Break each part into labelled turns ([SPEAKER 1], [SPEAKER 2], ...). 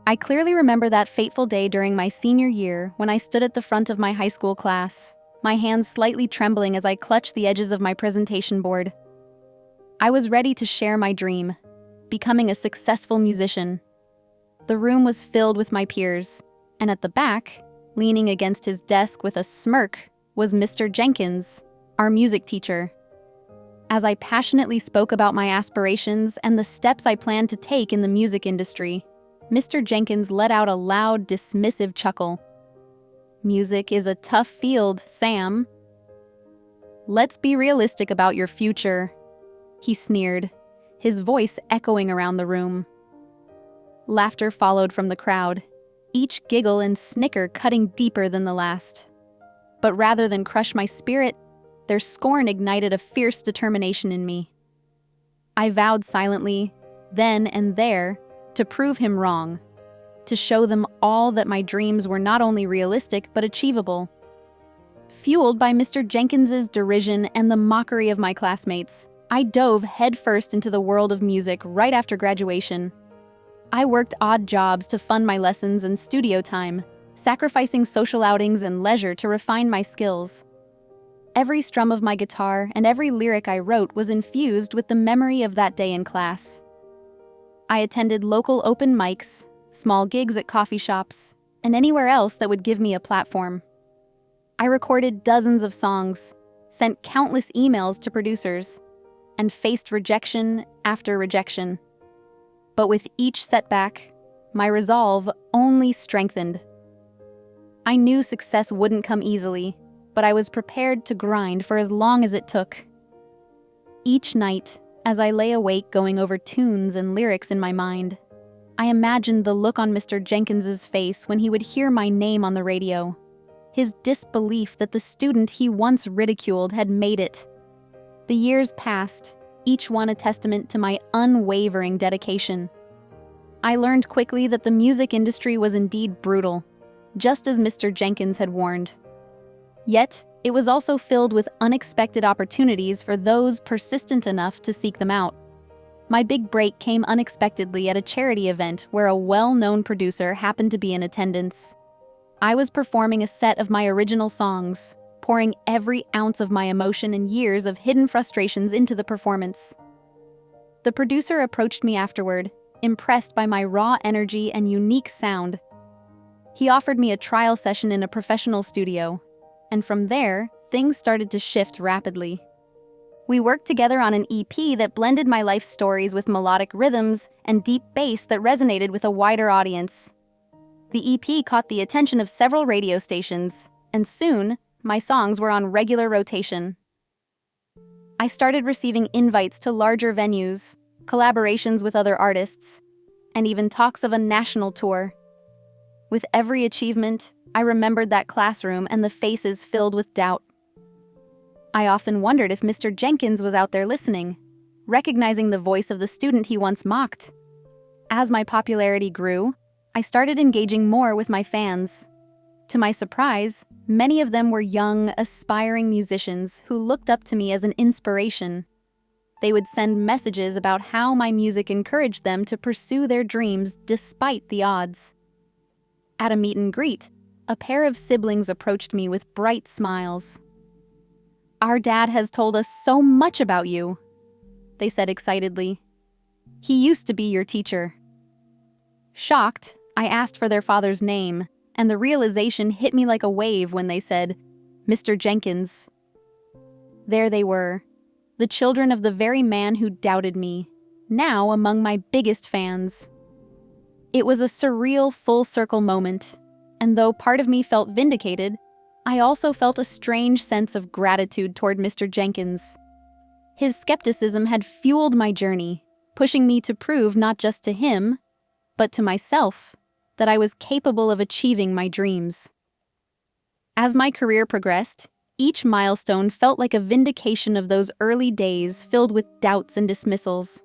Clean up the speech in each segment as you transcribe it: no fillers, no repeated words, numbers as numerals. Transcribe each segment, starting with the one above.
[SPEAKER 1] I clearly remember that fateful day during my senior year when I stood at the front of my high school class, my hands slightly trembling as I clutched the edges of my presentation board. I was ready to share my dream, becoming a successful musician. The room was filled with my peers, and at the back, leaning against his desk with a smirk, was Mr. Jenkins, our music teacher. As I passionately spoke about my aspirations and the steps I planned to take in the music industry, Mr. Jenkins let out a loud, dismissive chuckle. "Music is a tough field, Sam. Let's be realistic about your future," he sneered, his voice echoing around the room. Laughter followed from the crowd, each giggle and snicker cutting deeper than the last. But rather than crush my spirit, their scorn ignited a fierce determination in me. I vowed silently, then and there, to prove him wrong, to show them all that my dreams were not only realistic but achievable. Fueled by Mr. Jenkins's derision and the mockery of my classmates, I dove headfirst into the world of music right after graduation. I worked odd jobs to fund my lessons and studio time, sacrificing social outings and leisure to refine my skills. Every strum of my guitar and every lyric I wrote was infused with the memory of that day in class. I attended local open mics, small gigs at coffee shops, and anywhere else that would give me a platform. I recorded dozens of songs, sent countless emails to producers, and faced rejection after rejection. But with each setback, my resolve only strengthened. I knew success wouldn't come easily, but I was prepared to grind for as long as it took. Each night, as I lay awake going over tunes and lyrics in my mind, I imagined the look on Mr. Jenkins's face when he would hear my name on the radio, his disbelief that the student he once ridiculed had made it. The years passed, each one a testament to my unwavering dedication. I learned quickly that the music industry was indeed brutal, just as Mr. Jenkins had warned. Yet, it was also filled with unexpected opportunities for those persistent enough to seek them out. My big break came unexpectedly at a charity event where a well-known producer happened to be in attendance. I was performing a set of my original songs, pouring every ounce of my emotion and years of hidden frustrations into the performance. The producer approached me afterward, impressed by my raw energy and unique sound. He offered me a trial session in a professional studio, and from there, things started to shift rapidly. We worked together on an EP that blended my life stories with melodic rhythms and deep bass that resonated with a wider audience. The EP caught the attention of several radio stations, and soon, my songs were on regular rotation. I started receiving invites to larger venues, collaborations with other artists, and even talks of a national tour. With every achievement, I remembered that classroom and the faces filled with doubt. I often wondered if Mr. Jenkins was out there listening, recognizing the voice of the student he once mocked. As my popularity grew, I started engaging more with my fans. To my surprise, many of them were young, aspiring musicians who looked up to me as an inspiration. They would send messages about how my music encouraged them to pursue their dreams despite the odds. At a meet and greet, a pair of siblings approached me with bright smiles. "Our dad has told us so much about you," they said excitedly. "He used to be your teacher." Shocked, I asked for their father's name, and the realization hit me like a wave when they said, "Mr. Jenkins." There they were, the children of the very man who doubted me, now among my biggest fans. It was a surreal full-circle moment, and though part of me felt vindicated, I also felt a strange sense of gratitude toward Mr. Jenkins. His skepticism had fueled my journey, pushing me to prove not just to him, but to myself, that I was capable of achieving my dreams. As my career progressed, each milestone felt like a vindication of those early days filled with doubts and dismissals.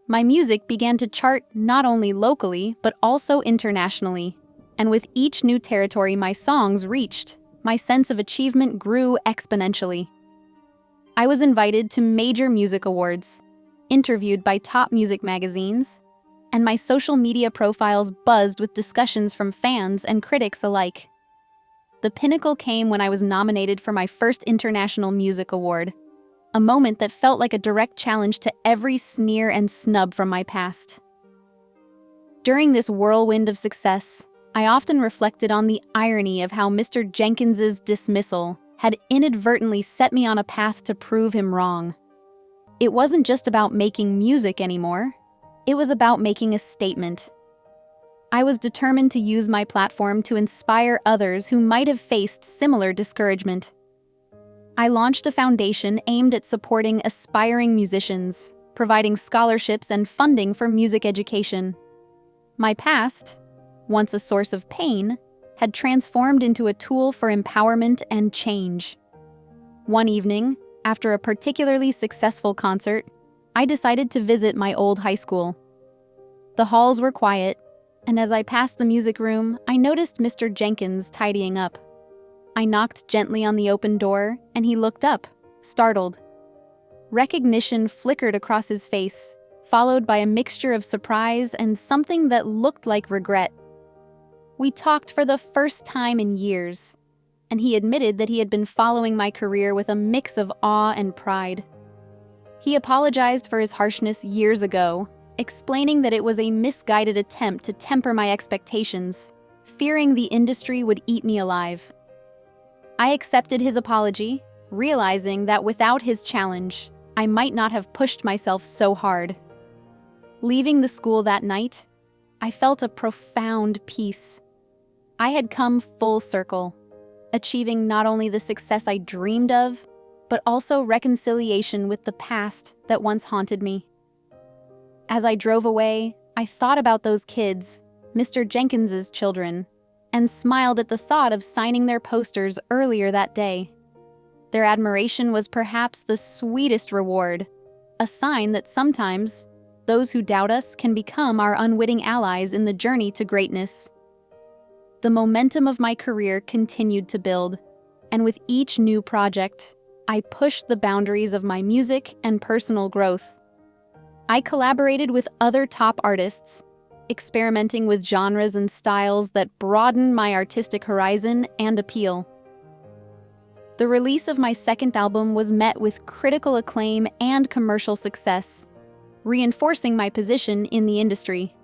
[SPEAKER 1] My music began to chart not only locally, but also internationally, and with each new territory my songs reached, my sense of achievement grew exponentially. I was invited to major music awards, interviewed by top music magazines, and my social media profiles buzzed with discussions from fans and critics alike. The pinnacle came when I was nominated for my first International Music Award, a moment that felt like a direct challenge to every sneer and snub from my past. During this whirlwind of success, I often reflected on the irony of how Mr. Jenkins's dismissal had inadvertently set me on a path to prove him wrong. It wasn't just about making music anymore. It was about making a statement. I was determined to use my platform to inspire others who might have faced similar discouragement. I launched a foundation aimed at supporting aspiring musicians, providing scholarships and funding for music education. My past, once a source of pain, had transformed into a tool for empowerment and change. One evening, after a particularly successful concert, I decided to visit my old high school. The halls were quiet, and as I passed the music room, I noticed Mr. Jenkins tidying up. I knocked gently on the open door, and he looked up, startled. Recognition flickered across his face, followed by a mixture of surprise and something that looked like regret. We talked for the first time in years, and he admitted that he had been following my career with a mix of awe and pride. He apologized for his harshness years ago, explaining that it was a misguided attempt to temper my expectations, fearing the industry would eat me alive. I accepted his apology, realizing that without his challenge, I might not have pushed myself so hard. Leaving the school that night, I felt a profound peace. I had come full circle, achieving not only the success I dreamed of, but also reconciliation with the past that once haunted me. As I drove away, I thought about those kids, Mr. Jenkins's children, and smiled at the thought of signing their posters earlier that day. Their admiration was perhaps the sweetest reward, a sign that sometimes those who doubt us can become our unwitting allies in the journey to greatness. The momentum of my career continued to build, and with each new project, I pushed the boundaries of my music and personal growth. I collaborated with other top artists, experimenting with genres and styles that broaden my artistic horizon and appeal. The release of my second album was met with critical acclaim and commercial success, reinforcing my position in the industry.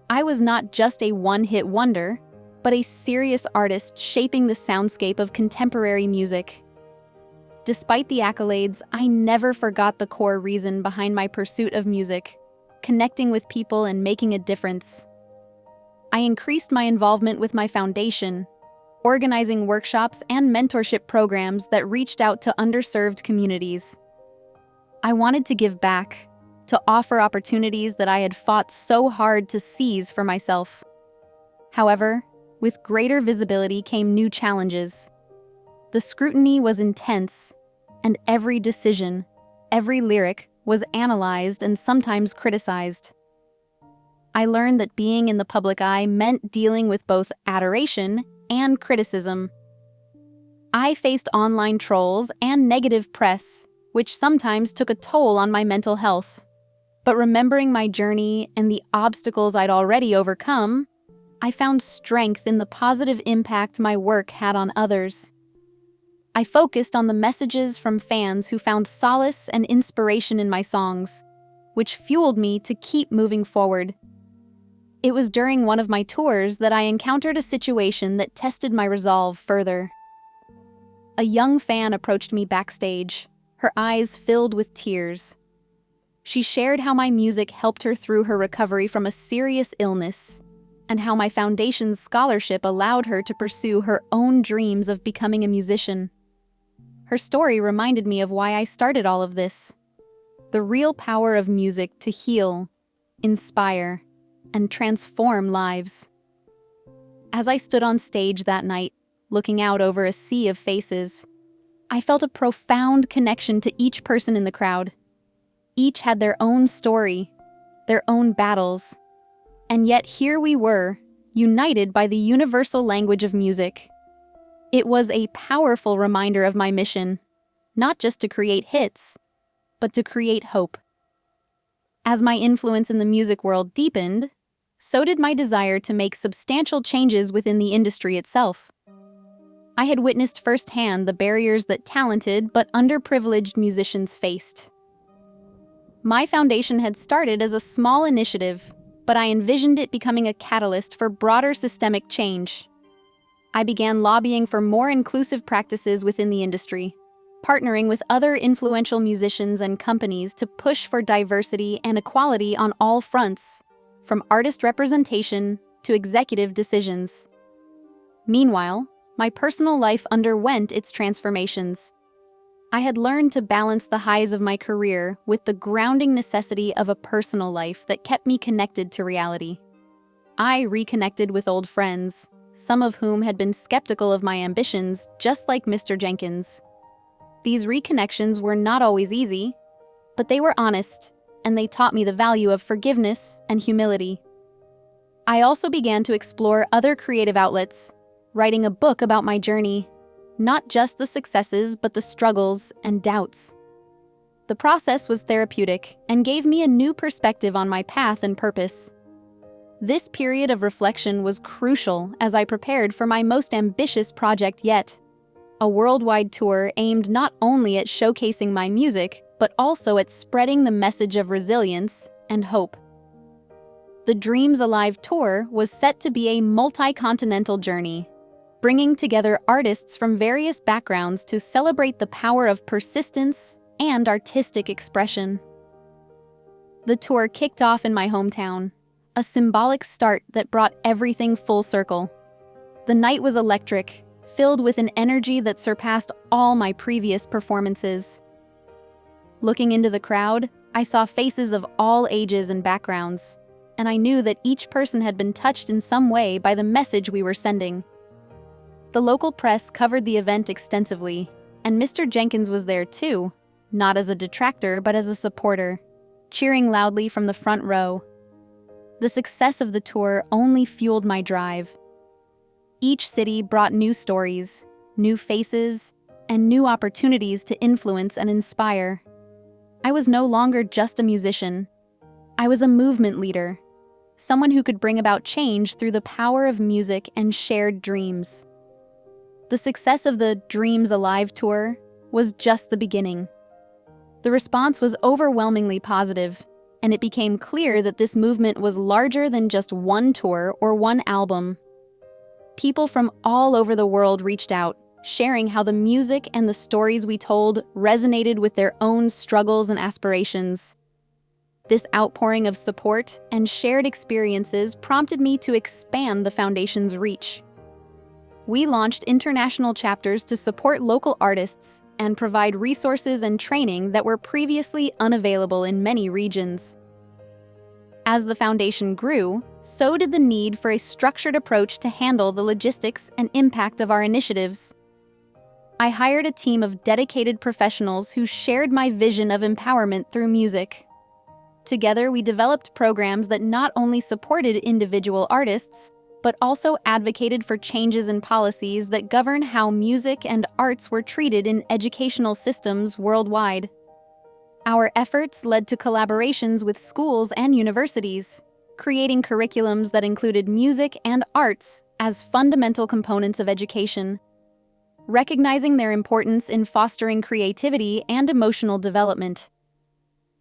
[SPEAKER 1] I was not just a one-hit wonder, but a serious artist shaping the soundscape of contemporary music. Despite the accolades, I never forgot the core reason behind my pursuit of music: connecting with people and making a difference. I increased my involvement with my foundation, organizing workshops and mentorship programs that reached out to underserved communities. I wanted to give back, to offer opportunities that I had fought so hard to seize for myself. However, with greater visibility came new challenges. The scrutiny was intense, and every decision, every lyric was analyzed and sometimes criticized. I learned that being in the public eye meant dealing with both adoration and criticism. I faced online trolls and negative press, which sometimes took a toll on my mental health. But remembering my journey and the obstacles I'd already overcome, I found strength in the positive impact my work had on others. I focused on the messages from fans who found solace and inspiration in my songs, which fueled me to keep moving forward. It was during one of my tours that I encountered a situation that tested my resolve further. A young fan approached me backstage, her eyes filled with tears. She shared how my music helped her through her recovery from a serious illness, and how my foundation's scholarship allowed her to pursue her own dreams of becoming a musician. Her story reminded me of why I started all of this: the real power of music to heal, inspire, and transform lives. As I stood on stage that night, looking out over a sea of faces, I felt a profound connection to each person in the crowd. Each had their own story, their own battles, and yet here we were, united by the universal language of music. It was a powerful reminder of my mission, not just to create hits, but to create hope. As my influence in the music world deepened, so did my desire to make substantial changes within the industry itself. I had witnessed firsthand the barriers that talented but underprivileged musicians faced. My foundation had started as a small initiative, but I envisioned it becoming a catalyst for broader systemic change. I began lobbying for more inclusive practices within the industry, partnering with other influential musicians and companies to push for diversity and equality on all fronts, from artist representation to executive decisions. Meanwhile, my personal life underwent its transformations. I had learned to balance the highs of my career with the grounding necessity of a personal life that kept me connected to reality. I reconnected with old friends, some of whom had been skeptical of my ambitions, just like Mr. Jenkins. These reconnections were not always easy, but they were honest, and they taught me the value of forgiveness and humility. I also began to explore other creative outlets, writing a book about my journey, not just the successes, but the struggles and doubts. The process was therapeutic and gave me a new perspective on my path and purpose. This period of reflection was crucial as I prepared for my most ambitious project yet, a worldwide tour aimed not only at showcasing my music, but also at spreading the message of resilience and hope. The Dreams Alive tour was set to be a multi-continental journey, bringing together artists from various backgrounds to celebrate the power of persistence and artistic expression. The tour kicked off in my hometown, a symbolic start that brought everything full circle. The night was electric, filled with an energy that surpassed all my previous performances. Looking into the crowd, I saw faces of all ages and backgrounds, and I knew that each person had been touched in some way by the message we were sending. The local press covered the event extensively, and Mr. Jenkins was there too, not as a detractor but as a supporter, cheering loudly from the front row. The success of the tour only fueled my drive. Each city brought new stories, new faces, and new opportunities to influence and inspire. I was no longer just a musician. I was a movement leader, someone who could bring about change through the power of music and shared dreams. The success of the Dreams Alive tour was just the beginning. The response was overwhelmingly positive, and it became clear that this movement was larger than just one tour or one album. People from all over the world reached out, sharing how the music and the stories we told resonated with their own struggles and aspirations. This outpouring of support and shared experiences prompted me to expand the foundation's reach. We launched international chapters to support local artists and provide resources and training that were previously unavailable in many regions. As the foundation grew, so did the need for a structured approach to handle the logistics and impact of our initiatives. I hired a team of dedicated professionals who shared my vision of empowerment through music. Together, we developed programs that not only supported individual artists, but also advocated for changes in policies that govern how music and arts were treated in educational systems worldwide. Our efforts led to collaborations with schools and universities, creating curriculums that included music and arts as fundamental components of education, recognizing their importance in fostering creativity and emotional development.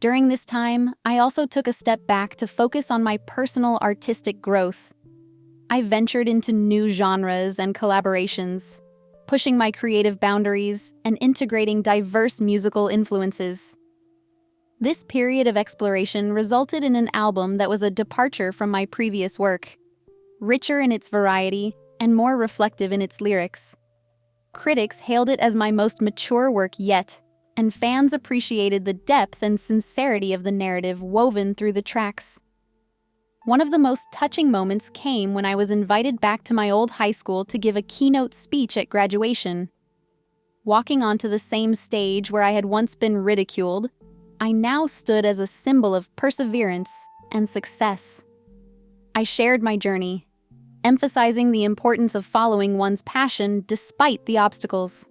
[SPEAKER 1] During this time, I also took a step back to focus on my personal artistic growth. I ventured into new genres and collaborations, pushing my creative boundaries and integrating diverse musical influences. This period of exploration resulted in an album that was a departure from my previous work, richer in its variety and more reflective in its lyrics. Critics hailed it as my most mature work yet, and fans appreciated the depth and sincerity of the narrative woven through the tracks. One of the most touching moments came when I was invited back to my old high school to give a keynote speech at graduation. Walking onto the same stage where I had once been ridiculed, I now stood as a symbol of perseverance and success. I shared my journey, emphasizing the importance of following one's passion despite the obstacles.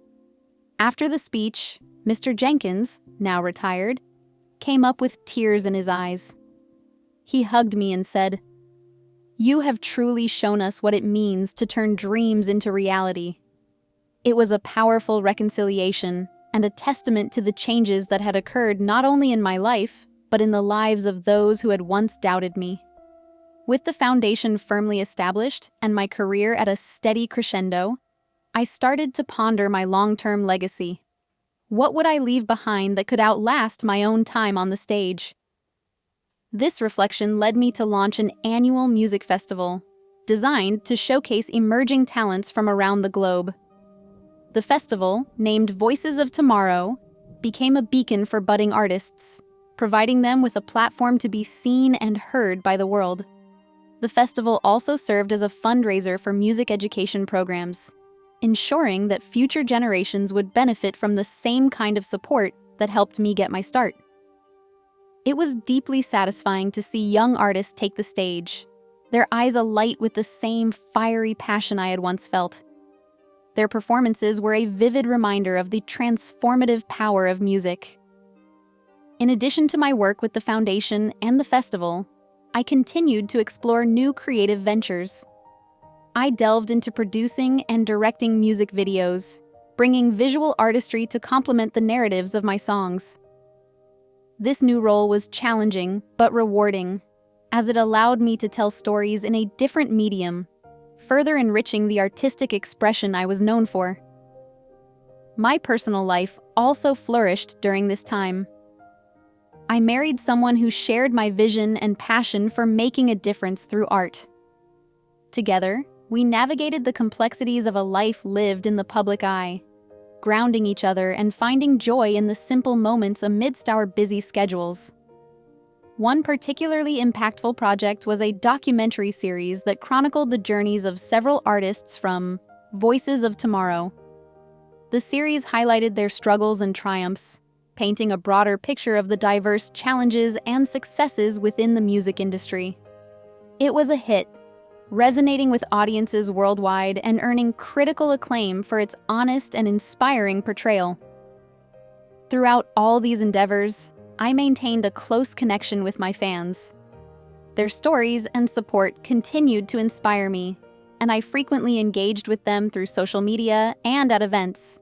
[SPEAKER 1] After the speech, Mr. Jenkins, now retired, came up with tears in his eyes. He hugged me and said, "You have truly shown us what it means to turn dreams into reality." It was a powerful reconciliation and a testament to the changes that had occurred not only in my life, but in the lives of those who had once doubted me. With the foundation firmly established and my career at a steady crescendo, I started to ponder my long-term legacy. What would I leave behind that could outlast my own time on the stage? This reflection led me to launch an annual music festival, designed to showcase emerging talents from around the globe. The festival, named Voices of Tomorrow, became a beacon for budding artists, providing them with a platform to be seen and heard by the world. The festival also served as a fundraiser for music education programs, ensuring that future generations would benefit from the same kind of support that helped me get my start. It was deeply satisfying to see young artists take the stage, their eyes alight with the same fiery passion I had once felt. Their performances were a vivid reminder of the transformative power of music. In addition to my work with the foundation and the festival, I continued to explore new creative ventures. I delved into producing and directing music videos, bringing visual artistry to complement the narratives of my songs. This new role was challenging but rewarding, as it allowed me to tell stories in a different medium, further enriching the artistic expression I was known for. My personal life also flourished during this time. I married someone who shared my vision and passion for making a difference through art. Together, we navigated the complexities of a life lived in the public eye, grounding each other and finding joy in the simple moments amidst our busy schedules. One particularly impactful project was a documentary series that chronicled the journeys of several artists from Voices of Tomorrow. The series highlighted their struggles and triumphs, painting a broader picture of the diverse challenges and successes within the music industry. It was a hit, resonating with audiences worldwide and earning critical acclaim for its honest and inspiring portrayal. Throughout all these endeavors, I maintained a close connection with my fans. Their stories and support continued to inspire me, and I frequently engaged with them through social media and at events.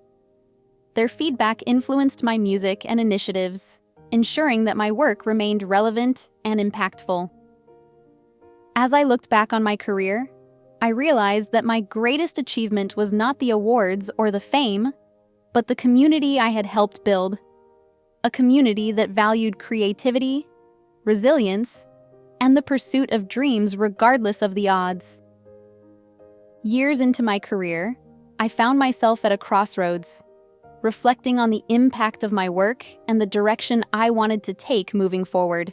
[SPEAKER 1] Their feedback influenced my music and initiatives, ensuring that my work remained relevant and impactful. As I looked back on my career, I realized that my greatest achievement was not the awards or the fame, but the community I had helped build. A community that valued creativity, resilience, and the pursuit of dreams regardless of the odds. Years into my career, I found myself at a crossroads, reflecting on the impact of my work and the direction I wanted to take moving forward.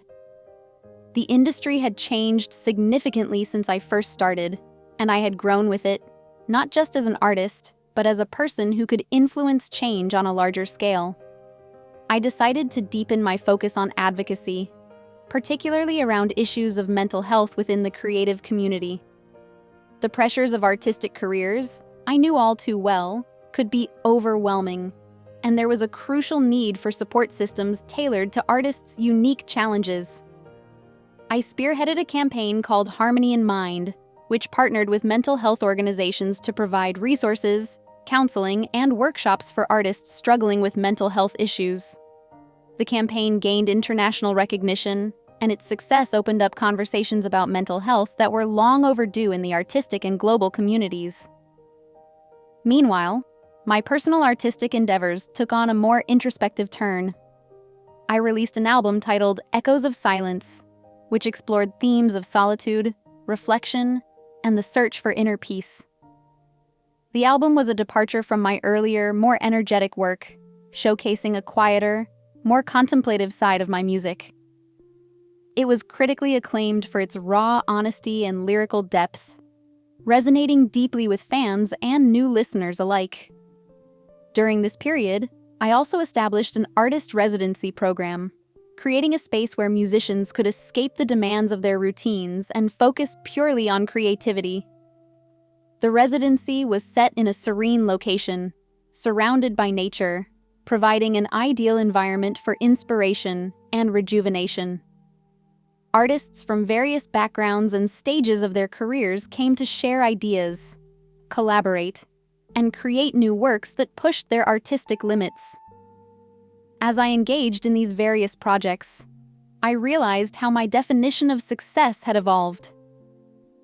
[SPEAKER 1] The industry had changed significantly since I first started, and I had grown with it, not just as an artist, but as a person who could influence change on a larger scale. I decided to deepen my focus on advocacy, particularly around issues of mental health within the creative community. The pressures of artistic careers, I knew all too well, could be overwhelming, and there was a crucial need for support systems tailored to artists' unique challenges. I spearheaded a campaign called Harmony in Mind, which partnered with mental health organizations to provide resources, counseling, and workshops for artists struggling with mental health issues. The campaign gained international recognition, and its success opened up conversations about mental health that were long overdue in the artistic and global communities. Meanwhile, my personal artistic endeavors took on a more introspective turn. I released an album titled Echoes of Silence, which explored themes of solitude, reflection, and the search for inner peace. The album was a departure from my earlier, more energetic work, showcasing a quieter, more contemplative side of my music. It was critically acclaimed for its raw honesty and lyrical depth, resonating deeply with fans and new listeners alike. During this period, I also established an artist residency program, creating a space where musicians could escape the demands of their routines and focus purely on creativity. The residency was set in a serene location, surrounded by nature, providing an ideal environment for inspiration and rejuvenation. Artists from various backgrounds and stages of their careers came to share ideas, collaborate, and create new works that pushed their artistic limits. As I engaged in these various projects, I realized how my definition of success had evolved.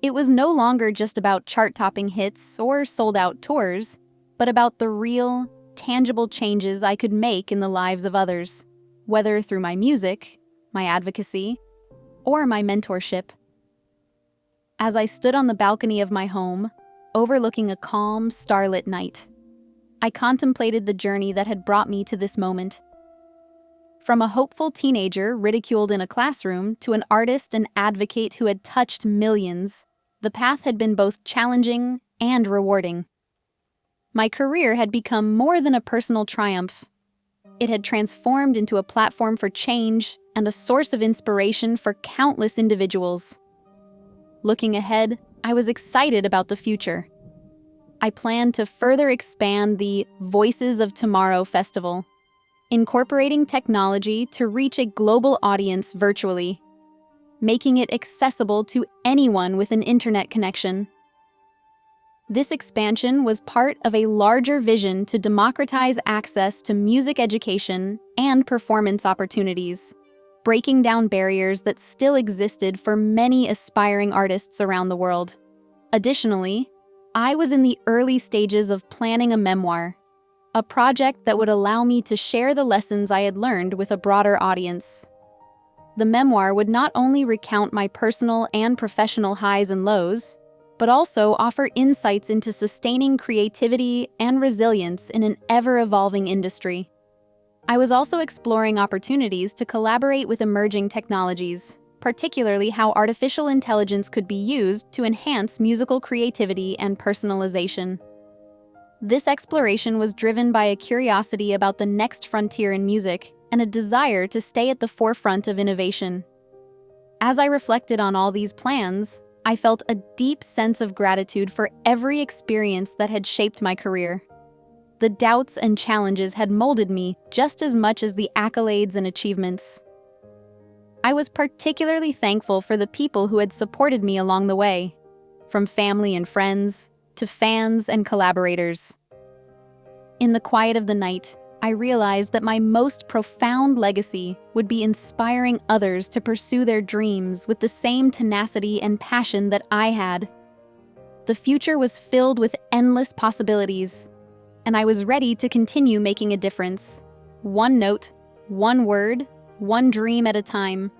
[SPEAKER 1] It was no longer just about chart-topping hits or sold-out tours, but about the real, tangible changes I could make in the lives of others, whether through my music, my advocacy, or my mentorship. As I stood on the balcony of my home, overlooking a calm, starlit night, I contemplated the journey that had brought me to this moment. From a hopeful teenager ridiculed in a classroom to an artist and advocate who had touched millions, the path had been both challenging and rewarding. My career had become more than a personal triumph. It had transformed into a platform for change and a source of inspiration for countless individuals. Looking ahead, I was excited about the future. I planned to further expand the Voices of Tomorrow Festival, incorporating technology to reach a global audience virtually, making it accessible to anyone with an internet connection. This expansion was part of a larger vision to democratize access to music education and performance opportunities, breaking down barriers that still existed for many aspiring artists around the world. Additionally, I was in the early stages of planning a memoir, a project that would allow me to share the lessons I had learned with a broader audience. The memoir would not only recount my personal and professional highs and lows, but also offer insights into sustaining creativity and resilience in an ever-evolving industry. I was also exploring opportunities to collaborate with emerging technologies, particularly how artificial intelligence could be used to enhance musical creativity and personalization. This exploration was driven by a curiosity about the next frontier in music and a desire to stay at the forefront of innovation. As I reflected on all these plans, I felt a deep sense of gratitude for every experience that had shaped my career. The doubts and challenges had molded me just as much as the accolades and achievements. I was particularly thankful for the people who had supported me along the way, from family and friends to fans and collaborators. In the quiet of the night, I realized that my most profound legacy would be inspiring others to pursue their dreams with the same tenacity and passion that I had. The future was filled with endless possibilities, and I was ready to continue making a difference. One note, one word, one dream at a time.